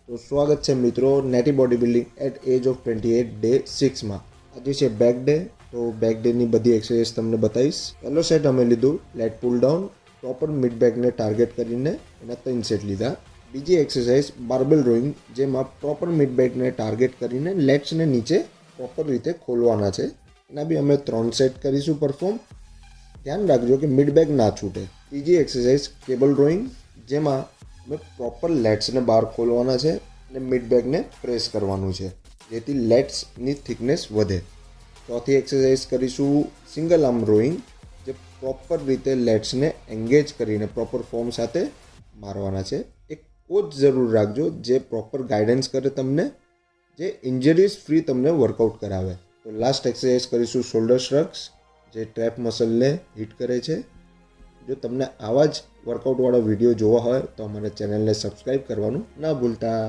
તો સ્વાગત છે મિત્રો નેટી body building at age of 28 day 6 માં। આજે છે બેક ડે, તો બેક ડેની બધી એક્સરસાઇઝ તમને બતાવીશ। પહેલો સેટ અમે લીધું lat pull down, proper mid બેકને ટાર્ગેટ કરીને એના 3 સેટ લીધા। બીજી એક્સરસાઇઝ બાર્બેલ રોઈંગ, જેમાં પ્રોપર મિડ બેકને ટાર્ગેટ કરીને લેટ્સને નીચે પ્રોપર રીતે ખોલવાના છે। એના બી અમે 3 સેટ કરીશું પરફોર્મ। ધ્યાન રાખજો કે મિડ બેક ના છૂટે। ત્રીજી એક્સરસાઇઝ કેબલ રોઈંગ, જેમાં અમે પ્રોપર લેટ્સને બહાર ખોલવાના છે અને મિડ બેકને પ્રેસ કરવાનું છે, જેથી લેટ્સની થિકનેસ વધે। ચોથી એક્સરસાઇઝ કરીશું સિંગલ આર્મ રોઈંગ, જે પ્રોપર રીતે લેટ્સને એન્ગેજ કરીને પ્રોપર ફોર્મ સાથે મારવાના છે। એક કોચ જરૂર રાખજો જે પ્રોપર ગાઈડન્સ કરે તમને, જે ઇન્જરીઝ ફ્રી તમને વર્કઆઉટ કરાવે। તો લાસ્ટ એક્સરસાઇઝ કરીશું શોલ્ડર શ્રગ્સ, જે ટ્રેપ મસલને હિટ કરે છે। જો તમને આવા જ વર્કઆઉટવાળા વિડીયો જોવા હોય તો અમારા ચેનલને સબસ્ક્રાઈબ કરવાનું ના ભૂલતા।